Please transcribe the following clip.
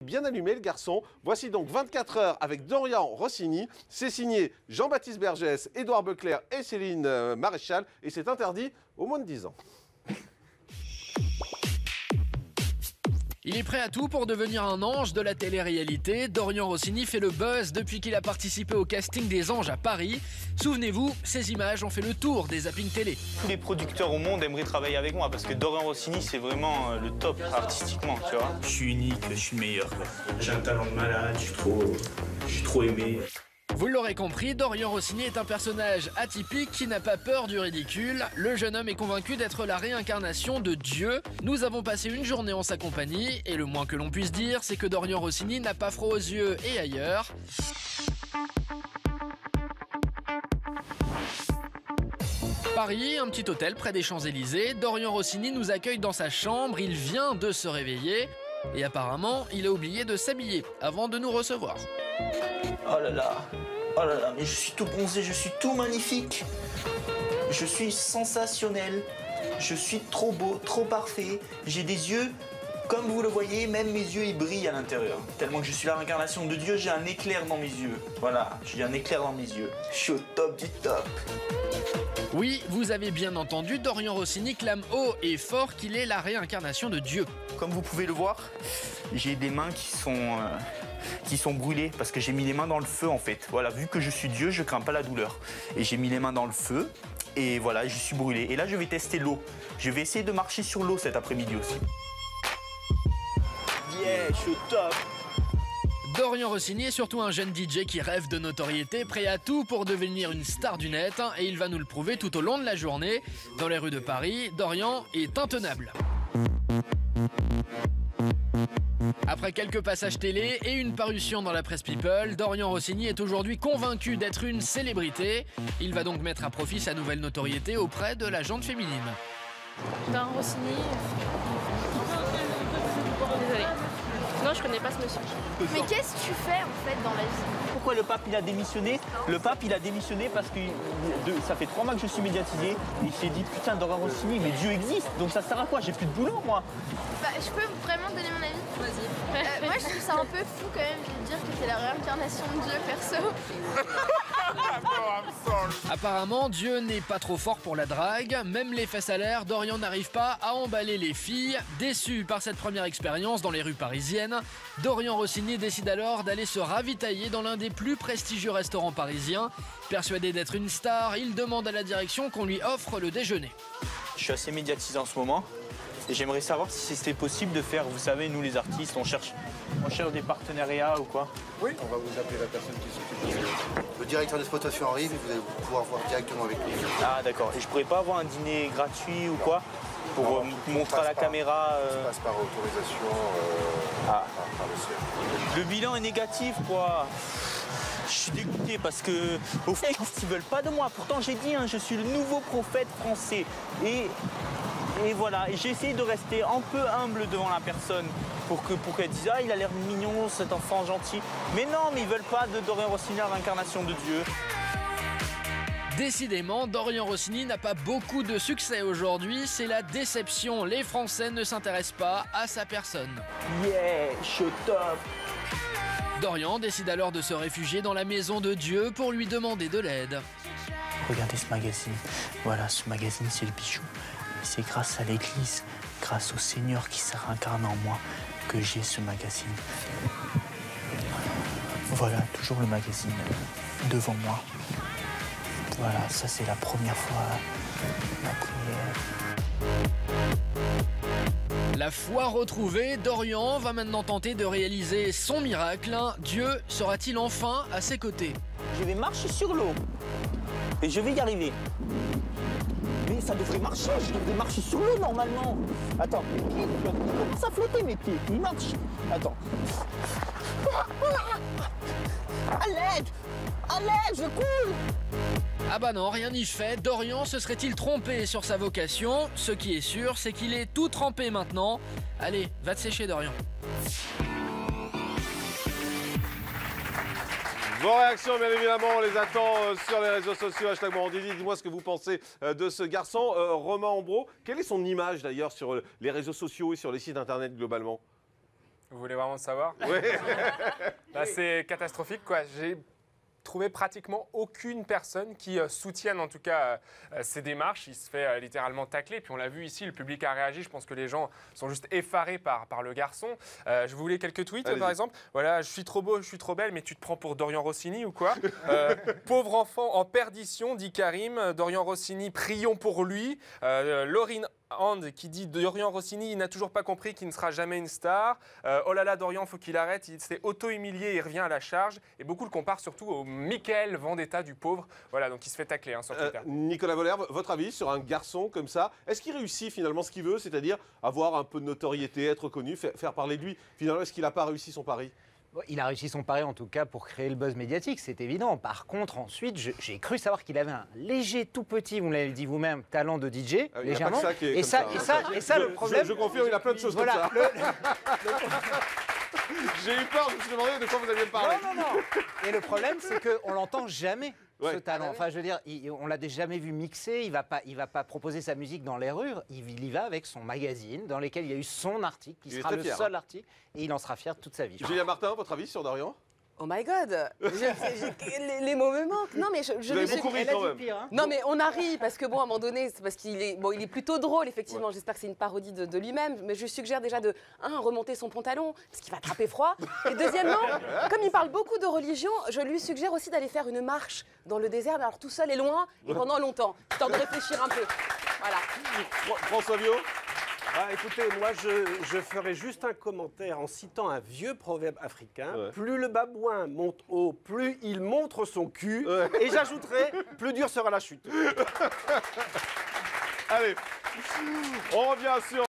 Bien allumé le garçon. Voici donc 24 heures avec Dorian Rossini. C'est signé Jean-Baptiste Bergès, Édouard Beclerc et Céline Maréchal. Et c'est interdit aux moins de 10 ans. Il est prêt à tout pour devenir un ange de la télé-réalité. Dorian Rossini fait le buzz depuis qu'il a participé au casting des Anges à Paris. Souvenez-vous, ces images ont fait le tour des zappings télé. Tous les producteurs au monde aimeraient travailler avec moi parce que Dorian Rossini, c'est vraiment le top artistiquement, tu vois. Je suis unique, je suis le meilleur. J'ai un talent de malade, je suis trop aimé. Vous l'aurez compris, Dorian Rossini est un personnage atypique qui n'a pas peur du ridicule. Le jeune homme est convaincu d'être la réincarnation de Dieu. Nous avons passé une journée en sa compagnie et le moins que l'on puisse dire, c'est que Dorian Rossini n'a pas froid aux yeux et ailleurs. Paris, un petit hôtel près des Champs-Élysées. Dorian Rossini nous accueille dans sa chambre, il vient de se réveiller et apparemment, il a oublié de s'habiller avant de nous recevoir. Oh là là, mais je suis tout bronzé, je suis tout magnifique. Je suis sensationnel. Je suis trop beau, trop parfait. J'ai des yeux, comme vous le voyez, même mes yeux ils brillent à l'intérieur. Tellement que je suis la réincarnation de Dieu, j'ai un éclair dans mes yeux. Voilà, j'ai un éclair dans mes yeux. Je suis au top du top. Oui, vous avez bien entendu, Dorian Rossini clame haut et fort qu'il est la réincarnation de Dieu. Comme vous pouvez le voir, j'ai des mains qui sont brûlées parce que j'ai mis les mains dans le feu en fait. Voilà, vu que je suis Dieu, je crains pas la douleur. Et j'ai mis les mains dans le feu et voilà, je suis brûlé. Et là, je vais tester l'eau. Je vais essayer de marcher sur l'eau cet après-midi aussi. Yeah, je suis au top. Dorian Rossini est surtout un jeune DJ qui rêve de notoriété, prêt à tout pour devenir une star du net, et il va nous le prouver tout au long de la journée. Dans les rues de Paris, Dorian est intenable. Après quelques passages télé et une parution dans la presse People, Dorian Rossini est aujourd'hui convaincu d'être une célébrité. Il va donc mettre à profit sa nouvelle notoriété auprès de la gente féminine. Dorian Rossini. Désolée. Non, je connais pas ce monsieur. Mais qu'est-ce que tu fais en fait dans la vie? Pourquoi le pape il a démissionné? Le pape il a démissionné parce que ça fait 3 mois que je suis médiatisé. Et il s'est dit putain Dorian Rossini, mais Dieu existe, donc ça sert à quoi? J'ai plus de boulot moi. Bah, je peux vraiment donner mon avis? Vas-y. Moi je trouve ça un peu fou quand même de dire que t'es la réincarnation de Dieu perso. Apparemment, Dieu n'est pas trop fort pour la drague. Même les fesses à l'air, Dorian n'arrive pas à emballer les filles. Déçu par cette première expérience dans les rues parisiennes, Dorian Rossini décide alors d'aller se ravitailler dans l'un des plus prestigieux restaurants parisiens. Persuadé d'être une star, il demande à la direction qu'on lui offre le déjeuner. Je suis assez médiatisé en ce moment. Et j'aimerais savoir si c'était possible de faire, vous savez, nous les artistes, on cherche des partenariats ou quoi? Oui, on va vous appeler la personne qui s'occupe de ça. Le directeur d'exploitation arrive et vous allez pouvoir voir directement avec lui. Ah d'accord, et je pourrais pas avoir un dîner gratuit ou quoi? Pour montrer à la caméra Ça passe par autorisation par le CRD. Le bilan est négatif quoi. Je suis dégoûté parce que au fait, ils veulent pas de moi. Pourtant j'ai dit, je suis le nouveau prophète français. Et voilà, et j'ai essayé de rester un peu humble devant la personne pour qu'elle dise ah il a l'air mignon cet enfant gentil. Mais non, mais ils veulent pas de Dorian Rossini, la réincarnation de Dieu. Décidément, Dorian Rossini n'a pas beaucoup de succès aujourd'hui, c'est la déception. Les Français ne s'intéressent pas à sa personne. Yeah, je suis au top. Dorian décide alors de se réfugier dans la maison de Dieu pour lui demander de l'aide. Regardez ce magazine. Voilà, ce magazine c'est le bijou. C'est grâce à l'Église, grâce au Seigneur qui s'est réincarné en moi, que j'ai ce magazine. Voilà, toujours le magazine devant moi. Voilà, ça c'est la première fois, la prière. La foi retrouvée, Dorian va maintenant tenter de réaliser son miracle. Dieu sera-t-il enfin à ses côtés? Je vais marcher sur l'eau et je vais y arriver. Mais ça devrait marcher, je devrais marcher sur l'eau normalement. Attends, mes pieds, ils commencent à flotter mes pieds, ils marchent. Attends. À l'aide! À l'aide, je coule! Ah bah non, rien n'y fait, Dorian se serait-il trompé sur sa vocation? Ce qui est sûr, c'est qu'il est tout trempé maintenant. Allez, va te sécher Dorian. Vos réactions, bien évidemment, on les attend sur les réseaux sociaux, #Morandini. Dis-moi ce que vous pensez de ce garçon. Romain Ambro, quelle est son image d'ailleurs sur les réseaux sociaux et sur les sites internet globalement? Vous voulez vraiment le savoir? Oui. Là, c'est catastrophique, quoi. J'ai trouvé pratiquement aucune personne qui soutienne en tout cas ces démarches. Il se fait littéralement tacler. Puis on l'a vu ici, le public a réagi. Je pense que les gens sont juste effarés par le garçon. Je voulais quelques tweets par exemple. Voilà, je suis trop beau, je suis trop belle, mais tu te prends pour Dorian Rossini ou quoi? Pauvre enfant en perdition, dit Karim. Dorian Rossini, prions pour lui. Laurine Hand qui dit Dorian Rossini, il n'a toujours pas compris qu'il ne sera jamais une star. Oh là là, Dorian, faut qu'il arrête. Il s'est auto-humilié et il revient à la charge. Et beaucoup le comparent surtout au Michael Vendetta du pauvre. Voilà, donc il se fait tacler sur Twitter. Nicolas Voller, votre avis sur un garçon comme ça? Est-ce qu'il réussit finalement ce qu'il veut, c'est-à-dire avoir un peu de notoriété, être connu, faire parler de lui? Finalement, est-ce qu'il n'a pas réussi son pari? Il a réussi son pari en tout cas pour créer le buzz médiatique, c'est évident. Par contre, ensuite, j'ai cru savoir qu'il avait un léger tout petit, vous l'avez dit vous-même, talent de DJ, légèrement. Et ça, le problème. Je confirme, il a plein de choses voilà, comme ça. J'ai eu peur, je me suis demandé de quoi vous alliez me parler. Non. Et le problème, c'est qu'on l'entend jamais. Ouais. Ce talent. Enfin, je veux dire, on l'a jamais vu mixer. Il va pas proposer sa musique dans les rues. Il y va avec son magazine, dans lequel il y a eu son article, qui sera le seul article, et il en sera fier toute sa vie. Julien Martin, votre avis sur Dorian? Oh my God, les mots me manquent. Non mais je vous avez beaucoup ri quand même. Pire, hein. Non mais on a ri parce que bon, à un moment donné, c'est parce qu'il est il est plutôt drôle effectivement. Ouais. J'espère que c'est une parodie de lui-même. Mais je suggère déjà de remonter son pantalon parce qu'il va attraper froid. Et deuxièmement, comme il parle beaucoup de religion, je lui suggère aussi d'aller faire une marche dans le désert, alors tout seul et loin et pendant longtemps, histoire de réfléchir un peu. Voilà. François Vio. Écoutez, moi je ferai juste un commentaire en citant un vieux proverbe africain. Ouais. Plus le babouin monte haut, plus il montre son cul. Ouais. Et j'ajouterai, plus dure sera la chute. Allez, on revient sur...